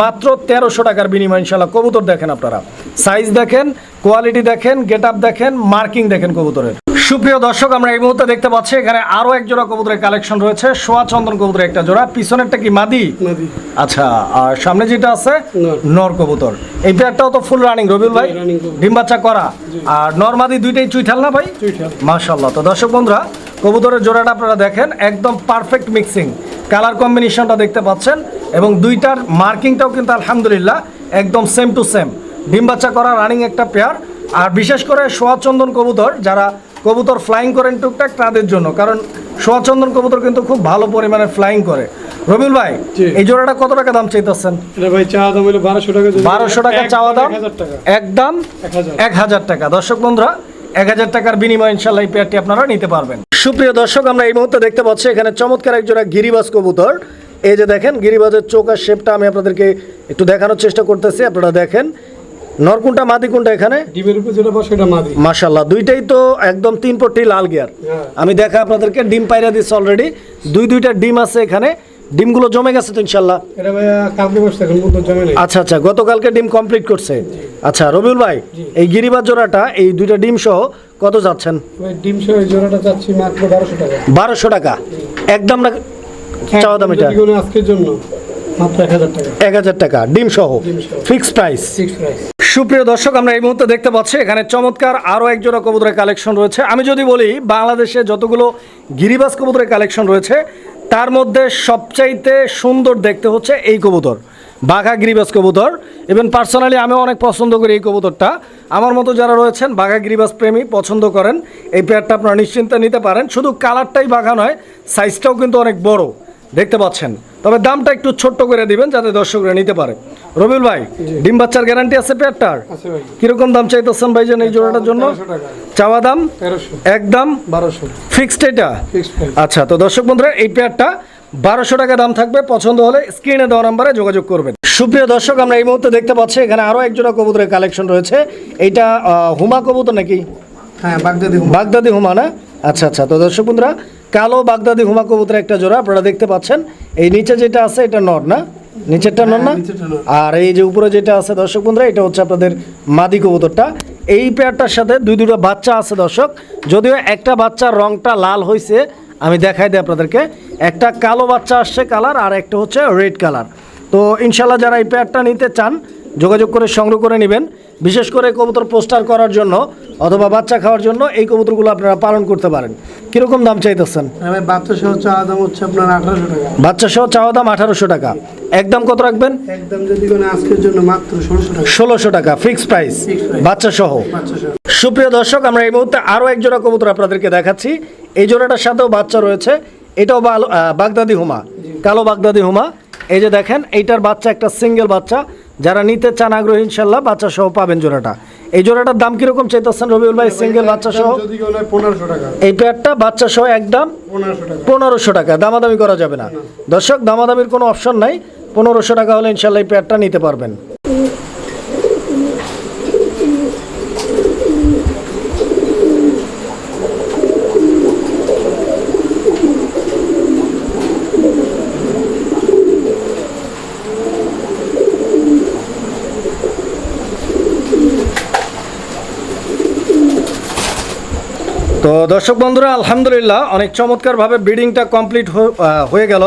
মাত্র 1300 টাকার বিনিময় ইনশাল্লাহ। কবুতর দেখেন আপনারা, সাইজ দেখেন, কোয়ালিটি দেখেন, গেট আপ দেখেন, মার্কিং দেখেন কবুতরের। সুপ্রিয় দর্শক, আমরা এই মুহূর্তে দেখতে পাচ্ছি এখানে আরো এক জোড়া কবুতরের কালেকশন রয়েছে। সোয়া চন্দন কবুতরের একটা জোড়া, পিছনেরটা কি মাদি? আচ্ছা, আর সামনে যেটা আছে নর কবুতর। এই পেয়ারটাও তো ফুল রানিং রবিউল ভাই, ডিম বাচ্চা করা, আর নর মাদি দুইটাই চুইঠাল না ভাই? মাশাআল্লাহ। তো দর্শক বন্ধুরা, কবুতরের জোড়াটা আপনারা দেখেন, একদম পারফেক্ট মিক্সিং, কালার কম্বিনেশনটা দেখতে পাচ্ছেন, এবং দুইটার মার্কিংটাও কিন্তু আলহামদুলিল্লাহ একদম সেম টু সেম। ডিম বাচ্চা করা রানিং একটা পেয়ার। আর বিশেষ করে সোয়া চন্দন কবুতর, যারা কবুতর ফ্লাইং করেন টুকটাক তাদের জন্য, কারণ সোয়া চন্দন কবুতর কিন্তু খুব ভালো পরিমাণে ফ্লাইং করে। রবিউল ভাই, এই জোড়াটা কত টাকা দাম চাইতেছেন? ভাই চাওয়া দাম হলো 1200 টাকা। 1200 টাকা চাওয়া দাম, একদম 1000 টাকা। দর্শক বন্ধুরা, 1000 টাকার বিনিময়ে ইনশাল্লাহ এই পেয়ারটি আপনারা নিতে পারবেন। সুপ্রিয় দর্শক, আমরা এই মুহূর্তে দেখতে পাচ্ছি এখানে চমৎকার এক জোড়া গিরিবাজ কবুতর। এই যে দেখেন গিরিবাজের চোখ আর শেপটা আমি আপনাদেরকে একটু দেখানোর চেষ্টা করতেছি, আপনারা দেখেন। নর কোনটা মাদি কোনটা? এখানে ডিমের উপরে যেটা বসে এটা মাদি। মাশাআল্লাহ, দুইটাই তো একদম 3 পট্টি লাল গিয়ার। আমি দেখা আপনাদেরকে ডিম পাইরা দিচ্ছি অলরেডি, দুইটা ডিম আছে এখানে। ডিমগুলো জমে গেছে তো ইনশাআল্লাহ? এটা ভাইয়া কালকে বসে, এখন পর্যন্ত জমে নাই। আচ্ছা আচ্ছা, গতকালকে ডিম কমপ্লিট করছে। আচ্ছা রবিউল ভাই, এই গিরিবাজ জোড়াটা, এই দুইটা ডিম সহ কত যাচ্ছেন? ভাই ডিম সহ এই জোড়াটা চাচ্ছি মাত্র 1200 টাকা। 1200 টাকা একদম না চাওয়া দাম? এটা আজকের জন্য মাত্র 1000 টাকা। 1000 টাকা ডিম সহ, ফিক্সড প্রাইস। সুপ্রিয় দর্শক, আমরা এই মুহূর্তে দেখতে পাচ্ছি এখানে চমৎকার আরও এক জোড়া কবুতরের কালেকশন রয়েছে। আমি যদি বলি বাংলাদেশে যতগুলো গিরিবাজ কবুতরের কালেকশন রয়েছে, তার মধ্যে সবচাইতে সুন্দর দেখতে হচ্ছে এই কবুতর, বাঘা গিরিবাজ কবুতর। ইভেন পার্সোনালি আমি অনেক পছন্দ করি এই কবুতরটা। আমার মতো যারা রয়েছেন বাঘা গিরিবাজ প্রেমী, পছন্দ করেন, এই পেয়ারটা আপনারা নিশ্চিন্তে নিতে পারেন। শুধু কালারটাই বাঘা নয়, সাইজটাও কিন্তু অনেক বড় দেখতে পাচ্ছেন। তবে দামটা একটু ছোট্ট করে দিবেন যাতে দর্শকরা নিতে পারে। রবিউল ভাই, ডিম বাচ্চার গ্যারান্টি আছে পেয়ারটার? কিরকম দাম চাইতেছেন ভাইজান এই জোড়াটার জন্য? চাওয়া দাম একদম 1200, ফিক্সড এটা? আচ্ছা, তো দর্শক বন্ধুরা, এই পেয়ারটা 1200 টাকা দাম থাকবে। পছন্দ হলে স্ক্রিনে দেওয়া নাম্বারে যোগাযোগ করবেন। সুপ্রিয় দর্শক, আমরা এই মুহূর্তে দেখতে পাচ্ছি এখানে আরও এক জোড়া কবুতরের কালেকশন রয়েছে। এইটা হুমা কবুতর নাকি? হ্যাঁ, বাগদাদি হুমা না? আচ্ছা আচ্ছা, তো দর্শক বন্ধুরা, কালো বাগদাদি হুমা কবুতরের একটা জোড়া আপনারা দেখতে পাচ্ছেন। এই নিচে যেটা আছে এটা নর না? নিচেরটা নর না? আর এই যে উপরে যেটা আছে দর্শক বন্ধুরা, এটা হচ্ছে আপনাদের মাদি কবুতরটা। এই পেয়ারটার সাথে দুইটা বাচ্চা আছে দর্শক, যদিও একটা বাচ্চার রংটা লাল হয়েছে, আমি দেখাই দিই আপনাদেরকে। একটা কালো বাচ্চা আসছে কালার, আর একটা হচ্ছে রেড কালার। তো ইনশাল্লাহ যারা এই পেয়ারটা নিতে চান যোগাযোগ করে সংগ্রহ করে নেবেন। বিশেষ করে কবুতর পোস্টার করার জন্য অথবা বাচ্চা খাওয়ার জন্য এই কবুতরগুলো আপনারা পালন করতে পারেন। কিরকম দাম চাইতেছেন? বাচ্চা সহ চাওয়া দাম হচ্ছে আপনার 1800 টাকা। বাচ্চা সহ চাওয়া দাম 1800 টাকা, একদম কত রাখবেন? একদম যদি কোনো আজকের জন্য মাত্র 1600 টাকা। 1600 টাকা ফিক্সড প্রাইস, বাচ্চা সহ। সুপ্রিয় দর্শক, আমরা এই মুহূর্তে আরও এক জোড়া কবুতর আপনাদেরকে দেখাচ্ছি। এই জোড়াটার সাথেও বাচ্চা রয়েছে। এটাও বাগদাদি হুমা, কালো বাগদাদি হুমা। এই যে দেখেন, এইটার বাচ্চা একটা সিঙ্গেল বাচ্চা। যারা নিতে চান আগ্রহী ইনশাল্লাহ বাচ্চা সহ পাবেন জোড়াটা। এই জোড়াটার দাম কিরকম চাইতেছেন রবিউল ভাই সিঙ্গেল বাচ্চা সহ? যদি কেউ নেয় 1500 টাকা। এই পেয়ারটা বাচ্চা সহ একদম 1500 টাকা। 1500 টাকা, দামাদামি করা যাবে না দর্শক, দামাদামির কোনো অপশন নাই। 1500 টাকা হলে ইনশাল্লাহ এই পেয়ারটা নিতে পারবেন। তো দর্শক বন্ধুরা, আলহামদুলিল্লাহ অনেক চমৎকারভাবে ব্রিডিংটা কমপ্লিট হয়ে গেল।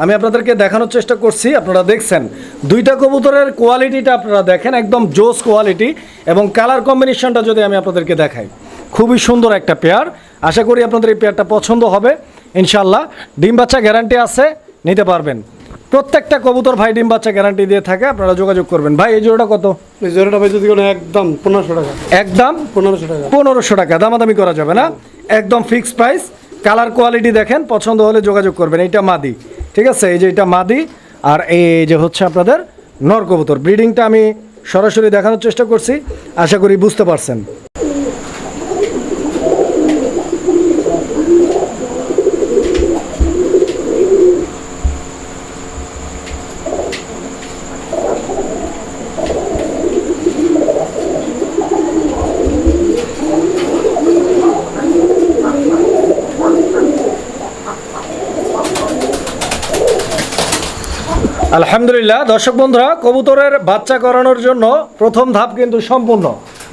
আমি আপনাদেরকে দেখানোর চেষ্টা করছি, আপনারা দেখছেন দুইটা কবুতরের কোয়ালিটিটা আপনারা দেখেন, একদম জোস কোয়ালিটি, এবং কালার কম্বিনেশনটা যদি আমি আপনাদেরকে দেখাই, খুবই সুন্দর একটা পেয়ার। আশা করি আপনাদের এই পেয়ারটা পছন্দ হবে ইনশাল্লাহ। ডিম বাচ্চা গ্যারান্টি আছে, নিতে পারবেন। প্রত্যেকটা কবুতর ভাই ডিম বাচ্চা গ্যারান্টি দিয়ে থাকে, আপনারা যোগাযোগ করবেন। ভাই এই জোড়াটা কত? এই জোড়াটা ভাই যদি কেউ নেয় একদম 1500 টাকা। একদম 1500 টাকা। 1500 টাকা, দামাদামি করা যাবে না, একদম ফিক্সড প্রাইস। কালার কোয়ালিটি দেখেন, পছন্দ হলে যোগাযোগ করবেন। এইটা মাদি, ঠিক আছে, এই যে এটা মাদি, আর এই যে হচ্ছে আপনাদের নর কবুতর। ব্রিডিংটা আমি সরাসরি দেখানোর চেষ্টা করছি, আশা করি বুঝতে পারছেন। আলহামদুলিল্লাহ দর্শক বন্ধুরা, কবুতরের বাচ্চা করানোর জন্য প্রথম ধাপ কিন্তু সম্পূর্ণ।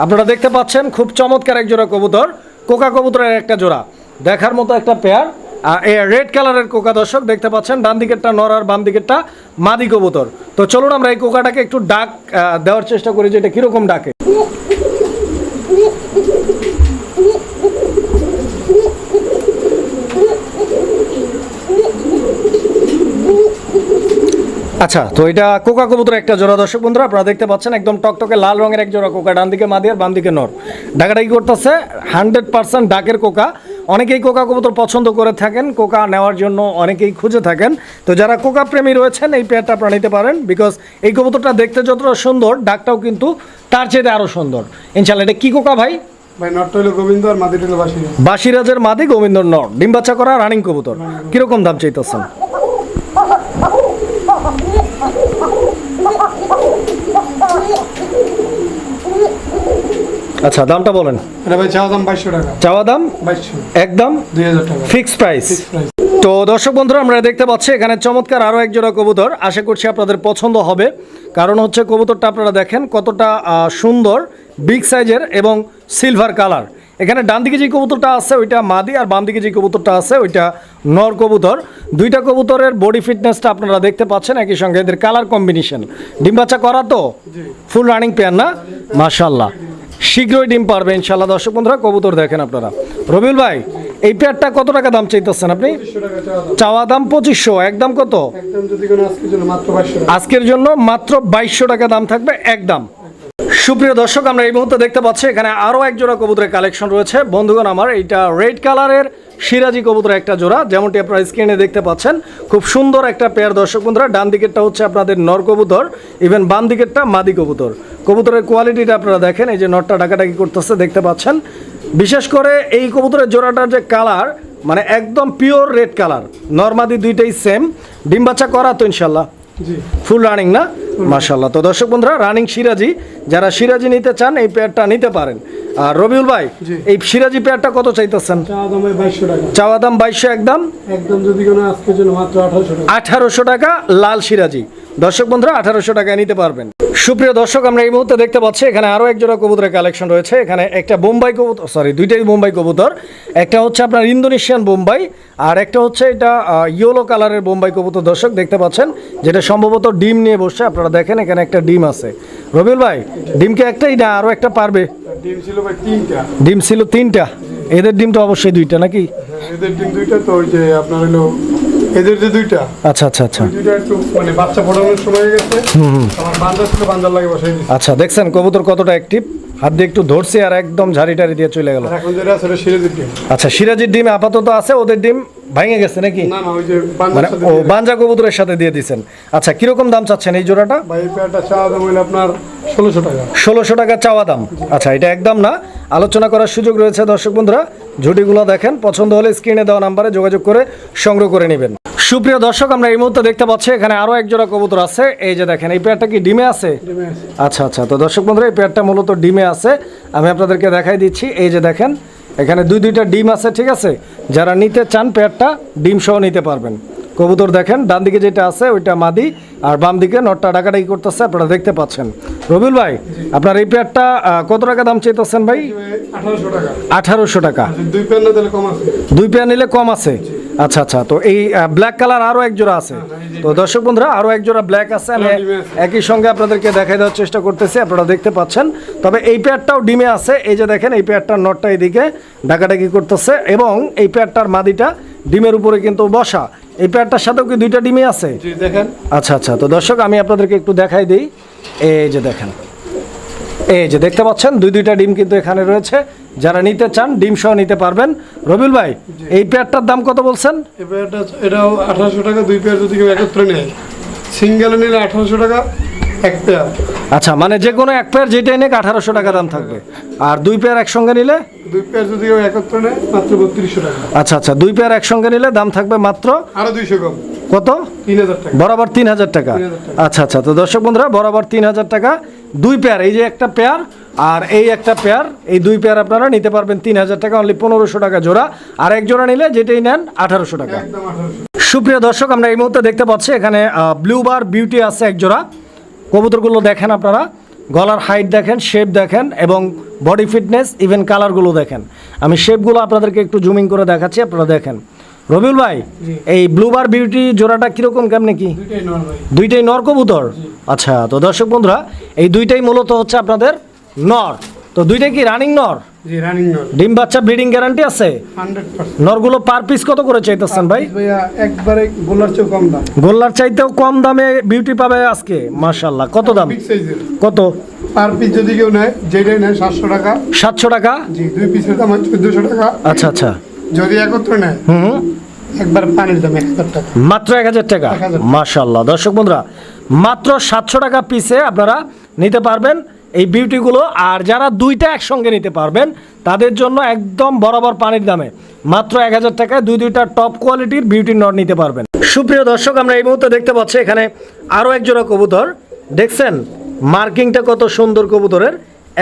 আপনারা দেখতে পাচ্ছেন খুব চমৎকার এক জোড়া কবুতর, কোকা কবুতরের একটা জোড়া, দেখার মতো একটা পেয়ার। আর এই রেড কালারের কোকা দর্শক দেখতে পাচ্ছেন, ডান দিকেরটা নর আর বাম দিকেরটা মাদি কবুতর। তো চলুন আমরা এই কোকাটাকে একটু ডাক দেওয়ার চেষ্টা করি, যে এটা কীরকম ডাকে। আচ্ছা, তো এটা কোকা কবুতর একটা জোড়া দর্শক বন্ধুরা, আপনারা দেখতে পাচ্ছেন একদম টকটকে লাল রঙের এক জোড়া কোকা, ডান দিকে মাদি আর বাম দিকে নর। ডাকাডাকি করতেছে, 100% ডাকের কোকা। অনেকেই কোকা কবুতর পছন্দ করে থাকেন, কোকা নেওয়ার জন্য অনেকেই খুঁজে থাকেন। তো যারা কোকা প্রেমী রয়েছেন, এই পেয়ারটা আপনারা নিতে পারেন, বিকজ এই কবুতরটা দেখতে যতটা সুন্দর, ডাকটাও কিন্তু তার চেয়ে আরও সুন্দর ইনশাল্লাহ। এটা কি কোকা ভাই? ভাই নটটা হলো গোবিন্দ আর মাদিটা হলো বাসিরাজ। বাসিরাজের মাদি, গোবিন্দর নর, ডিম বাচ্চা করা রানিং কবুতর। কিরকম দাম চাইতেছেন? আচ্ছা, দামটা বলেন। এটা ভাই চাওয়া দাম 2200 টাকা। চাওয়া দাম 2200, একদম 2000 টাকা ফিক্সড প্রাইস। প্রাইস। তো দর্শক বন্ধুরা, আমরা দেখতে পাচ্ছি এখানে চমৎকার আরও এক জোড়া কবুতর। আশা করছি আপনাদের পছন্দ হবে, কারণ হচ্ছে কবুতরটা আপনারা দেখেন কতটা সুন্দর, বিগ সাইজের এবং সিলভার কালার। এখানে ডান দিকে যে কবুতরটা আছে ওইটা মাদি, আর বাম দিকে যে কবুতরটা আছে ওইটা নর কবুতর। দুইটা কবুতরের বডি ফিটনেসটা আপনারা দেখতে পাচ্ছেন, একই সঙ্গে এদের কালার কম্বিনেশন। ডিম বাচ্চা করা তো ফুল রানিং পেয়ার না? মাশাআল্লাহ, শীঘ্রই ডিম পারবে ইনশাআল্লাহ। দর্শক বন্ধুরা, কবুতর দেখেন আপনারা। রবিউল ভাই, এই পেয়ারটা কত টাকা দাম চাইতেছেন আপনি? 2500 টাকা চাওয়া দাম। চাওয়া দাম 2500, একদম কত? একদম যদি কোনো আজকের জন্য মাত্র 2200 টাকা। আজকের জন্য মাত্র 2200 টাকা দাম থাকবে একদম। সুপ্রিয় দর্শক, আমরা এই মুহূর্তে দেখতে পাচ্ছি এখানে আরও এক জোড়া কবুতরের কালেকশন রয়েছে বন্ধুগণ আমার। এইটা রেড কালারের সিরাজি কবুতরের একটা জোড়া, যেমনটি আপনারা স্ক্রিনে দেখতে পাচ্ছেন। খুব সুন্দর একটা পেয়ার দর্শক বন্ধুরা। ডান দিকেরটা হচ্ছে আপনাদের নর কবুতর, ইভেন বাম দিকেরটা মাদি কবুতর। কবুতরের কোয়ালিটিটা আপনারা দেখেন, এই যে নরটা ডাকাডাকি করতেছে দেখতে পাচ্ছেন। বিশেষ করে এই কবুতরের জোড়াটার যে কালার, মানে একদম পিওর রেড কালার। নরমাদি দুইটাই সেম। ডিম বাচ্চা করা তো ইনশাল্লাহ? জি, ফুল রানিং না? মাশাআল্লাহ। তো দর্শক বন্ধুরা, রানিং সিরাজি, যারা সিরাজি নিতে চান এই পেয়ারটা নিতে পারেন। আর রবিউল ভাই, এই সিরাজি পেয়ারটা কত চাইতেছেন? চাওয়া দাম 2200 টাকা। চাওয়া দাম 2200 একদম? একদম যদি কোনো আজকের জন্য মাত্র 1800 টাকা। 1800 টাকা লাল সিরাজি। দর্শক বন্ধুরা, 1800 টাকায় নিতে পারবেন। সুপ্রিয় দর্শক, আমরা এই মুহূর্তে দেখতে পাচ্ছি এখানে আরও এক জোড়া কবুতরের কালেকশন রয়েছে। এখানে একটা বোম্বাই কবুতর, সরি দুইটাই বোম্বাই কবুতর। একটা হচ্ছে আপনার ইন্দোনেশিয়ান বোম্বাই, আর একটা হচ্ছে এটা ইয়েলো কালারের বোম্বাই কবুতর। দর্শক দেখতে পাচ্ছেন, যেটা সম্ভবত ডিম নিয়ে বসছে। আপনারা দেখেন এখানে একটা ডিম আছে। রবিউল ভাই, ডিমকে একটাই না আরও একটা পারবে? ডিম ছিল ভাই 3টা। ডিম ছিল 3টা, এদের ডিম তো অবশ্যই 2টা নাকি? এদের ডিম 2টা, তো ওই যে আপনার হলো এদের যে 2টা। আচ্ছা আচ্ছা আচ্ছা, 2টা একটু মানে বাচ্চা ফোটানোর সময় হয়ে গেছে। আমার বান্দার ছিল, বান্দার লাগে বসাই দিয়েছি। আচ্ছা, দেখছেন কবুতর কতটা অ্যাক্টিভ। হাত দিয়ে একটু ধরছে আর একদম ঝাড়ি টাড়ি দিয়ে চলে গেল। আর এখন যেটা আছে ওটা সিরাজির ডিম। আচ্ছা, সিরাজির ডিম আপাতত আছে, ওদের ডিম ভেঙে গেছে নাকি? না না, ওই যে বান্দার মানে সাথে ও দিয়ে বাঞ্জা কবুতরের সাথে দিয়ে দিচ্ছেন। আচ্ছা, কিরকম দাম চাচ্ছেন এই জোড়াটা? ভাই এই পেয়ারটা চাওয়া দাম হইলো আপনার 1600 টাকা। 1600 টাকা চাওয়া দাম। আচ্ছা, এটা একদম না, আলোচনা করার সুযোগ রয়েছে দর্শক বন্ধুরা। ঝুটিগুলো দেখেন, পছন্দ হলে স্ক্রিনে দেওয়া নাম্বারে যোগাযোগ করে সংগ্রহ করে নেবেন। সুপ্রিয় দর্শক, আমরা এই মুহূর্তে দেখতে পাচ্ছি এখানে আরো এক জোড়া কবুতর আছে। এই যে দেখেন, এই পেয়ারটা কি ডিমে আছে? আচ্ছা আচ্ছা, তো দর্শক বন্ধুরা, এই পেয়ারটা মূলত ডিমে আছে। আমি আপনাদেরকে দেখাই দিচ্ছি। এই যে দেখেন, এখানে দুইটা ডিম আছে, ঠিক আছে? যারা নিতে চান পেয়ারটা ডিম সহ নিতে পারবেন। কবুতর দেখেন, ডান দিকে যেটা আছে ওইটা মাদি, আর বাম দিকে নটটা ডাকাডাকি করতেছে, আপনারা দেখতে পাচ্ছেন। রবিউল ভাই, আপনার এই পেয়ারটা কত টাকা দাম চাইতেছেন ভাই? 1800 টাকা। 1800 টাকা। 2 পেয়ার নিলে কম আছে। 2 পেয়ার নিলে কম আছে। আচ্ছা আচ্ছা, তো এই ব্ল্যাক কালার আরো এক জোড়া আছে। তো দর্শক বন্ধুরা, আরো এক জোড়া ব্ল্যাক আছে। আমি একই সঙ্গে আপনাদেরকে দেখাই দেওয়ার চেষ্টা করতেছি, আপনারা দেখতে পাচ্ছেন। তবে এই পেয়ারটাও ডিমে আছে। এই যে দেখেন, এই পেয়ারটার নটটা এইদিকে ডাকাডাকি করতেছে, এবং এই পেয়ারটার মাদিটা ডিমের উপরে কিন্তু বসা। এই পেয়ারটার সাথেও কি 2টা ডিমে আছে? জি দেখেন। আচ্ছা আচ্ছা, তো দর্শক আমি আপনাদেরকে একটু দেখাই দিই। এই যে দেখেন, এই যে দেখতে পাচ্ছেন 2টা ডিম কিন্তু এখানে রয়েছে। যারা নিতে চান ডিম সহ নিতে পারবেন। রবিউল ভাই, এই পেয়ারটার দাম কত বলছেন? এই পেয়ারটা এটাও 1800 টাকা। 2 পেয়ার যদি কেউ একত্রে নেয়, সিঙ্গেল নিলে 1800 টাকা এক পেয়ার। আচ্ছা, মানে যে কোনো এক পেয়ার যেটাই নেক 1800 টাকা দাম থাকবে। আর 2 পেয়ার একসঙ্গে নিলে? 2 পেয়ার যদি কেউ একত্রে নেয় মাত্র 3200 টাকা। আচ্ছা আচ্ছা, 2 পেয়ার একসঙ্গে নিলে দাম থাকবে মাত্র আরো 200 কম। কত? 3000 টাকা। বরাবর 3000 টাকা। আচ্ছা আচ্ছা, তো দর্শক বন্ধুরা, বরাবর 3000 টাকা 2 পেয়ার। এই যে একটা পেয়ার আর এই একটা পেয়ার, এই 2 পেয়ার আপনারা নিতে পারবেন 3000 টাকা, অনলি 1500 টাকা জোড়া। আর এক জোড়া নিলে যেটাই নেন 1800 টাকা। একদম 1800। সুপ্রিয় দর্শক, আমরা এই মুহূর্তে দেখতে পাচ্ছি এখানে ব্লু বার বিউটি আছে এক জোড়া। কবুতরগুলো দেখেন আপনারা, গলার হাইট দেখেন, শেপ দেখেন, এবং বডি ফিটনেস, ইভেন কালারগুলো দেখেন। আমি শেপগুলো আপনাদেরকে একটু জুমিং করে দেখাচ্ছি, আপনারা দেখেন। রবিউল ভাই, এই ব্লু বার বিউটি জোড়াটা কিরকম, কেমনে কি? দুইটাই নর ভাই। 2টাই নর কবুতর? আচ্ছা, তো দর্শক বন্ধুরা, এই 2টাই মূলত হচ্ছে আপনাদের নর। তো 2টাই কি রানিং নর? জি রানিং নর। ডিম বাচ্চা ব্রিডিং গ্যারান্টি আছে? 100%। নরগুলো পার পিস কত করে চাইতেছেন ভাই? ভাইয়া একবারে গোলার চেয়ে কম দাম। গোল্লার চাইতেও কম দামে বিউটি পাবে আজকে, মাশাআল্লাহ। কত দাম? বিগ সাইজের। কত? পার পিস যদি কেউ নেয়, যেটাই নেয় 700 টাকা। 700 টাকা? জি, 2 পিসের দাম 1400 টাকা। আচ্ছা আচ্ছা, যদি একত্রে নেয় হুম, একবার পানির দাম 1000 টাকা। মাত্র 1000 টাকা। 1000 মাশাআল্লাহ, দর্শক বন্ধুরা, মাত্র 700 টাকা পিসে আপনারা নিতে পারবেন এই বিউটিগুলো। আর যারা 2টা একসঙ্গে নিতে পারবেন তাদের জন্য একদম বরাবর পানির দামে মাত্র 1000 টাকায় 2টা টপ কোয়ালিটির বিউটি নট নিতে পারবেন। সুপ্রিয় দর্শক, আমরা এই মুহূর্তে দেখতে পাচ্ছি এখানে আরও এক জোড়া কবুতর। দেখছেন মার্কিংটা কত সুন্দর কবুতরের,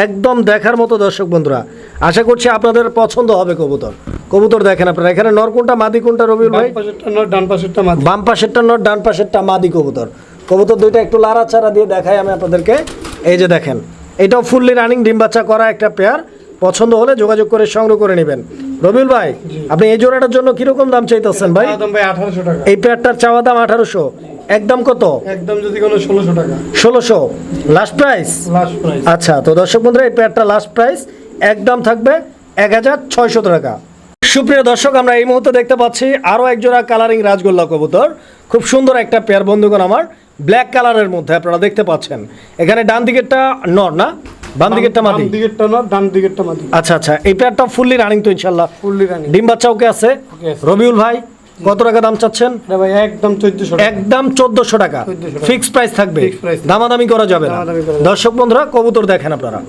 একদম দেখার মতো। দর্শক বন্ধুরা, আশা করছি আপনাদের পছন্দ হবে কবুতর। কবুতর দেখেন আপনারা, এখানে নর কোনটা মাদি কোনটা রবিউল ভাই? বাম পাশেরটা নর, ডান পাশেরটা মাদি। বাম পাশেরটা নর, ডান পাশেরটা মাদি কবুতর। কবুতর 2টা একটু লাড়াচাড়া দিয়ে দেখাই আমি আপনাদেরকে। এই যে দেখেন, এটাও ফুললি রানিং ডিম বাচ্চা করা একটা পেয়ার। পছন্দ হলে যোগাযোগ করে সংগ্রহ করে নেবেন। রবিউল ভাই, আপনি এই জোড়াটার জন্য কিরকম দাম চাইতেছেন ভাই? দাম ভাই 1800 টাকা। এই পেয়ারটার চাওয়া দাম 1800, একদম কত? একদম যদি কোনো 1600 টাকা। 1600 লাস্ট প্রাইস? Last price. আচ্ছা, তো দর্শক বন্ধুরা, এই পেয়ারটা লাস্ট প্রাইস একদম থাকবে 1600 টাকা। সুপ্রিয় দর্শক, আমরা এই মুহূর্তে দেখতে পাচ্ছি আরও এক জোড়া কালারিং রাজগোল্লা কবুতর। খুব সুন্দর একটা পেয়ার বন্ধুগণ আমার, ব্ল্যাক কালারের মধ্যে আপনারা দেখতে পাচ্ছেন। এখানে ডান দিকেরটা নর না, বাম দিকেরটা মাদি? বাম দিকেরটা নর, ডান দিকেরটা মাদি। আচ্ছা আচ্ছা, এই পেয়ারটা ফুললি রানিং তো ইনশাল্লাহ? Fully running. ডিম বাচ্চা ওকে আছে? রবিউল ভাই, কত টাকা দাম চাচ্ছেন? এটা ভাই একদম 1400 টাকা। একদম 1400 টাকা 1400 টাকা। ফিক্স প্রাইস থাকবে, Fixed price। দামাদামি করা যাবে না। দামাদামি করা যাবে না। দর্শক বন্ধুরা, কবুতর দেখেন আপনারা।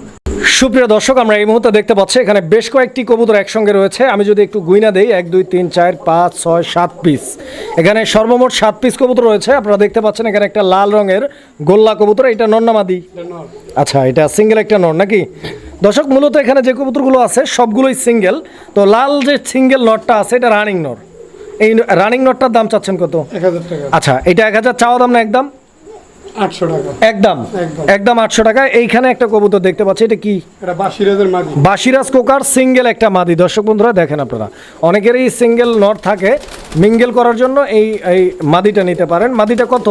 সুপ্রিয় দর্শক, আমরা এই মুহূর্তে দেখতে পাচ্ছি এখানে বেশ কয়েকটি কবুতর একসঙ্গে রয়েছে। আমি যদি একটু গুইনা দেই, 1 2 3 4 5 6 7 পিস, এখানে সর্বমোট 7 পিস কবুতর রয়েছে। আপনারা দেখতে পাচ্ছেন এখানে একটা লাল রঙের গোল্লা কবুতর, এটা নর না মাদি? আচ্ছা, এটা সিঙ্গেল একটা নর নাকি? দর্শক, মূলত এখানে যে কবুতরগুলো আছে সবগুলোই সিঙ্গেল। তো লাল যে সিঙ্গেল নরটা আছে এটা রানিং নর। এই রানিং নটটার দাম চাচ্ছেন কত? 1000 টাকা। আচ্ছা, এটা 1000 চাওয়া দাম না একদম? 800 টাকা। একদম একদম 800 টাকা। এইখানে একটা কবুতর দেখতে পাচ্ছি, এটা কি? এটা বাসিরাজের মাদি। বাসিরাজ কোকার সিঙ্গেল একটা মাদি। দর্শক বন্ধুরা দেখেন আপনারা, অনেকেরই সিঙ্গেল নট থাকে, মিঙ্গেল করার জন্য এই এই মাদিটা নিতে পারেন। মাদিটা কত?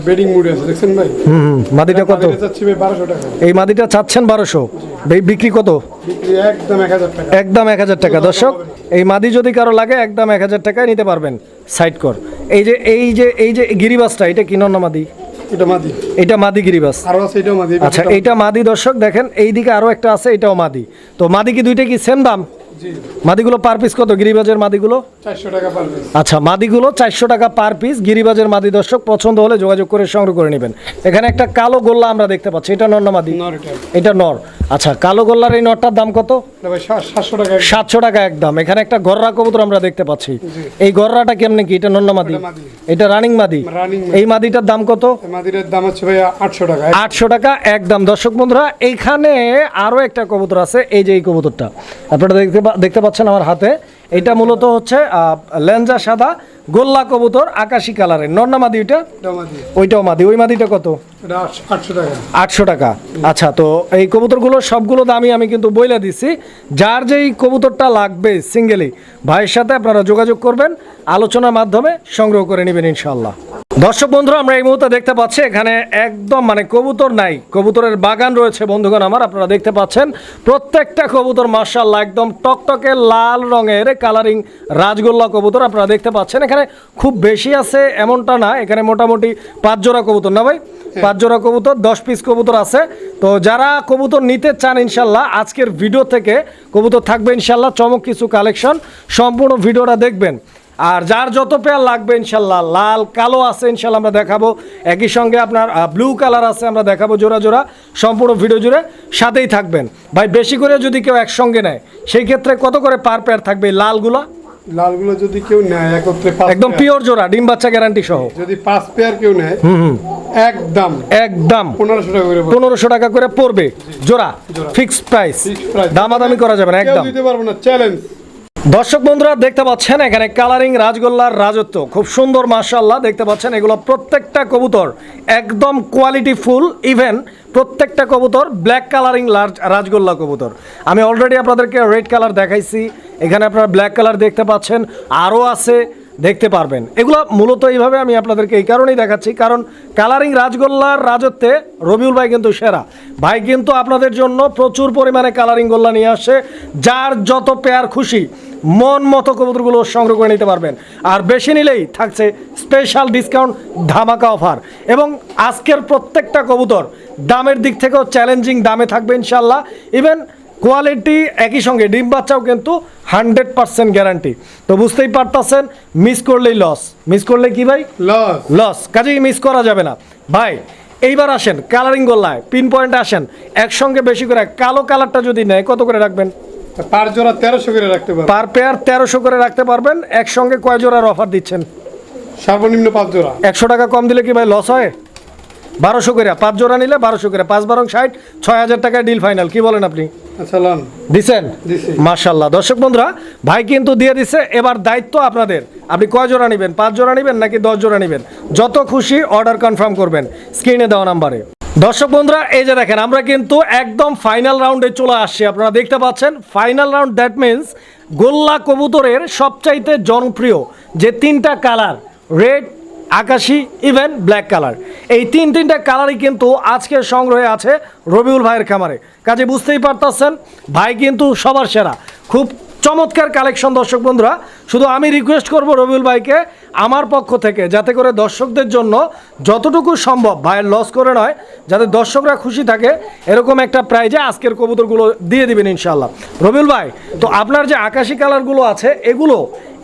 বেডিং মুডে আছে, দেখছেন ভাই? মাদিটা কত? এটা চাচ্ছি ভাই 1200 টাকা। এই মাদিটা চাচ্ছেন 1200, বিক্রি কত? বিক্রি একদম 1000 টাকা। একদম 1000 টাকা। দর্শক, এই মাদি যদি কারো লাগে একদম 1000 টাকায় নিতে পারবেন। সাইড কর। এই যে গিরিবাসটা, এটা কি নর না মাদি? এটা মাদি। এটা মাদি গিরিবাস? আরো আছে, এটাও মাদি। আচ্ছা, এইটা মাদি। দর্শক দেখেন, এইদিকে আরো একটা আছে, এটাও মাদি। তো মাদি কি 2টা কি সেম দাম? জি মাদিগুলো পার পিস কত গিরিবাজের মাদিগুলো? 400 টাকা পার পিস। আচ্ছা, মাদিগুলো 400 টাকা পার পিস, গিরিবাজের মাদি। দর্শক পছন্দ হলে যোগাযোগ করে সংগ্রহ করে নেবেন। এখানে একটা কালো গোল্লা আমরা দেখতে পাচ্ছি, এটা নর না মাদি? নর এটা। এটা নর। আচ্ছা, কালো গোল্লার এই নরটার দাম কত? এটা ভাই 700 টাকা। 700 টাকা একদম। এখানে একটা গররা কবুতর আমরা দেখতে পাচ্ছি, এই গররাটা কেমনে কি? এটা নর না মাদি? এটা মাদি। এটা রানিং মাদি। রানিং এই মাদিটার দাম কত? এই মাদিটার দাম হচ্ছে ভাই 800 টাকা। 800 টাকা একদম। দর্শক বন্ধুরা, এইখানে আরো একটা কবুতর আছে, এই যে এই কবুতরটা আপনারা দেখতে পাচ্ছেন আমার হাতে। এটা মূলত হচ্ছে লেঞ্জা সাদা গোল্লা কবুতর, আকাশি কালারের। নর না মাদি ওইটা? এটা মাদি। ওইটাও মাদি। ওই মাদিটা কত? এটা 800 টাকা। 800 টাকা। আচ্ছা, তো এই কবুতরগুলো সবগুলো দামই আমি কিন্তু বইলা দিছি। যার যেই কবুতরটা লাগবে সিঙ্গেলি ভাইয়ের সাথে আপনারা যোগাযোগ করবেন, আলোচনার মাধ্যমে সংগ্রহ করে নেবেন ইনশাল্লাহ। দর্শক বন্ধুরা, আমরা এই মুহূর্তে দেখতে পাচ্ছি এখানে একদম মানে কবুতর নাই, কবুতরের বাগান রয়েছে বন্ধুগণ আমার। আপনারা দেখতে পাচ্ছেন প্রত্যেকটা কবুতর মাশাআল্লাহ একদম টকটকে লাল রঙের কালারিং রাজগোল্লা কবুতর আপনারা দেখতে পাচ্ছেন। এখানে খুব বেশি আছে এমনটা না, এখানে মোটামুটি 5 জোড়া কবুতর না ভাই? 5 জোড়া কবুতর, 10 পিস কবুতর আছে। তো যারা কবুতর নিতে চান ইনশাল্লাহ আজকের ভিডিও থেকে কবুতর থাকবে ইনশাল্লাহ চমক কিছু কালেকশন, সম্পূর্ণ ভিডিওটা দেখবেন। আর যার যত পেয়ার লাগবে ইনশাল্লাহ, লাল কালো আছে ইনশাল্লাহ আমরা দেখাবো, একই সঙ্গে আপনার ব্লু কালার আছে আমরা দেখাবো জোড়া জোড়া, সম্পূর্ণ ভিডিও জুড়ে সাথেই থাকবেন। ভাই বেশি করে যদি কেউ একসঙ্গে নেয় সেই ক্ষেত্রে কত করে পার পেয়ার থাকবে এই লালগুলো? লালগুলো যদি কেউ নেয় একত্রে 5 একদম পিওর জোড়া, ডিম বাচ্চা গ্যারান্টি সহ, যদি 5 পেয়ার কেউ নেয় একদম 1500 টাকা করে 1500 টাকা করে পড়বে জোড়া, ফিক্সড প্রাইস, দামাদামি করা যাবে না একদম। কেউ দিতে পারবো না, চ্যালেঞ্জ। দর্শক বন্ধুরা দেখতে পাচ্ছেন এখানে কালারিং রাজগোল্লার রাজত্ব, খুব সুন্দর মাশাআল্লাহ দেখতে পাচ্ছেন। এগুলো প্রত্যেকটা কবুতর একদম কোয়ালিটি ফুল, ইভেন প্রত্যেকটা কবুতর ব্ল্যাক কালারিং রাজগোল্লা কবুতর। আমি অলরেডি আপনাদেরকে রেড কালার দেখাইছি, এখানে আপনারা ব্ল্যাক কালার দেখতে পাচ্ছেন, আরও আছে দেখতে পারবেন। এগুলো মূলত এইভাবে আমি আপনাদেরকে এই কারণেই দেখাচ্ছি, কারণ কালারিং রাজগোল্লার রাজত্বে রবিউল ভাই কিন্তু সেরা। ভাই কিন্তু আপনাদের জন্য প্রচুর পরিমাণে কালারিং গোল্লা নিয়ে আসে, যার যত পেয়ার খুশি মন মতো কবুতরগুলো সংগ্রহ করে নিতে পারবেন। আর বেশি নিলেই থাকছে স্পেশাল ডিসকাউন্ট, ধামাকা অফার। এবং আজকের প্রত্যেকটা কবুতর দামের দিক থেকেও চ্যালেঞ্জিং দামে থাকবে ইনশাল্লাহ। ইভেন কোয়ালিটি একই সঙ্গে ডিম বাচ্চাও কিন্তু 100% গ্যারান্টি। তো বুঝতেই পারতেছেন, মিস করলেই লস। মিস করলে কি ভাই? লস। কাজেই মিস করা যাবে না ভাই। এইবার আসেন কালারিং গোল্লায় পিন পয়েন্টে আসেন, একসঙ্গে বেশি করে কালো কালারটা যদি নেয় কত করে রাখবেন? পার জোড়া 1300 করে রাখতে পারবেন। পার পেয়ার 1300 করে রাখতে পারবেন। একসঙ্গে কয় জোড়ার অফার দিচ্ছেন? সর্বনিম্ন 5 জোড়া। 100 টাকা কম দিলে কি ভাই লস হয়? 1200 করে 5 জোড়া নিলে 1200 করে 5 বারং 60, 6000 টাকায় ডিল ফাইনাল। কি বলেন আপনি? আচ্ছা লন দিছেন? মাশাআল্লাহ। দর্শক বন্ধুরা, ভাই কিন্তু দিয়ে দিছে। এবার দায়িত্ব আপনাদের, আপনি কয় জোড়া নেবেন? 5 জোড়া নেবেন নাকি 10 জোড়া নেবেন? যত খুশি অর্ডার কনফার্ম করবেন স্ক্রিনে দেওয়া নাম্বারে। দর্শক বন্ধুরা, এই যে দেখেন আমরা কিন্তু একদম ফাইনাল রাউন্ডে চলে আসছি। আপনারা দেখতে পাচ্ছেন ফাইনাল রাউন্ড, দ্যাট মিনস গোল্লা কবুতরের সবচাইতে জনপ্রিয় যে 3টা কালার, রেড, আকাশি, ইভেন ব্ল্যাক কালার, এই তিনটা কালারই কিন্তু আজকের সংগ্রহে আছে রবিউল ভাইয়ের খামারে। কাজে বুঝতেই পারতেছেন ভাই কিন্তু সবার সেরা, খুব চমৎকার কালেকশন। দর্শক বন্ধুরা, শুধু আমি রিকোয়েস্ট করব রবিউল ভাইকে আমার পক্ষ থেকে, যাতে করে দর্শকদের জন্য যতটুকু সম্ভব ভাইয়ের লস করে নয়, যাতে দর্শকরা খুশি থাকে, এরকম একটা প্রাইজে আজকের কবুতরগুলো দিয়ে দিবেন ইনশাল্লাহ। রবিউল ভাই, তো আপনার যে আকাশি কালারগুলো আছে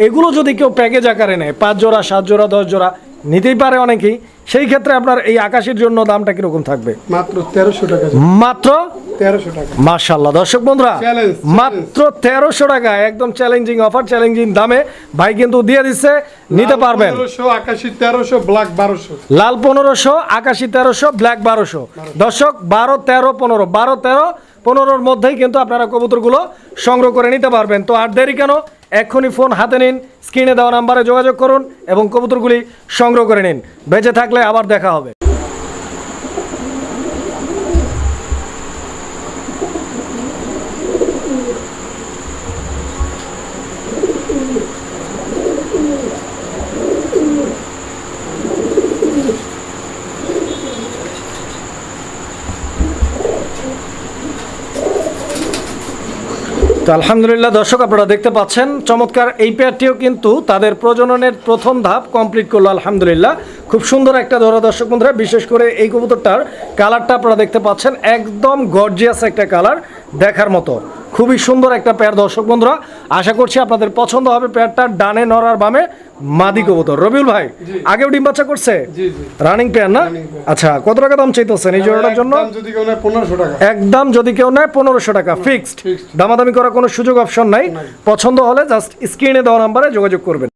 এগুলো যদি কেউ প্যাকেজ আকারে নেয়, 5 জোড়া, 7 জোড়া, 10 জোড়া নিতেই পারে অনেকেই, সেই ক্ষেত্রে আপনার এই আকাশির জন্য দামটা কিরকম থাকবে? মাত্র 1300 টাকা। মাত্র 1300 টাকা। মাশাআল্লাহ। দর্শক বন্ধুরা, মাত্র 1300 টাকা, একদম চ্যালেঞ্জিং অফার, চ্যালেঞ্জিং দামে ভাই কিন্তু দিয়ে দিচ্ছে, নিতে পারবেন। 1500, আকাশি 1300, ব্ল্যাক 1200। লাল 1500, আকাশি 1300, ব্ল্যাক 1200। দর্শক 12, 13, 15, 12, 13, 15-র মধ্যেই কিন্তু আপনারা কবুতরগুলো সংগ্রহ করে নিতে পারবেন। তো আর দেরি কেন, এক্ষুনি ফোন হাতে নিন, স্ক্রিনে দেওয়া নাম্বারে যোগাযোগ করুন এবং কবুতরগুলি সংগ্রহ করে নিন। বেঁচে থাকলে আবার দেখা হবে। তো আলহামদুলিল্লাহ দর্শক, আপনারা দেখতে পাচ্ছেন চমৎকার এই পেয়ারটিও কিন্তু তাদের প্রজননের প্রথম ধাপ কমপ্লিট করলো আলহামদুলিল্লাহ। খুব সুন্দর একটা ধরা দর্শক বন্ধুরা, বিশেষ করে এই কবুতরটার কালারটা আপনারা দেখতে পাচ্ছেন, একদম গর্জিয়াস একটা কালার, দেখার মতো, খুব খুবই সুন্দর একটা পেয়ার দর্শক বন্ধুরা, আশা করছি আপনাদের পছন্দ হবে। পেয়ারটা ডানে নর আর বামে মাদি কবুতর। রবিউল ভাই আগেও ডিম বাচ্চা করছে? জি জি। রানিং পেয়ার না? আচ্ছা, কত টাকা দাম চাইতেছেন এই জোড়াটার জন্য? একদম যদি কেউ নেয় 1500 টাকা। একদম যদি কেউ নেয় 1500 টাকা ফিক্সড। দামাদামি করার কোনো সুযোগ অপশন নাই। পছন্দ হলে জাস্ট স্ক্রিনে দেওয়া নাম্বারে যোগাযোগ করবেন।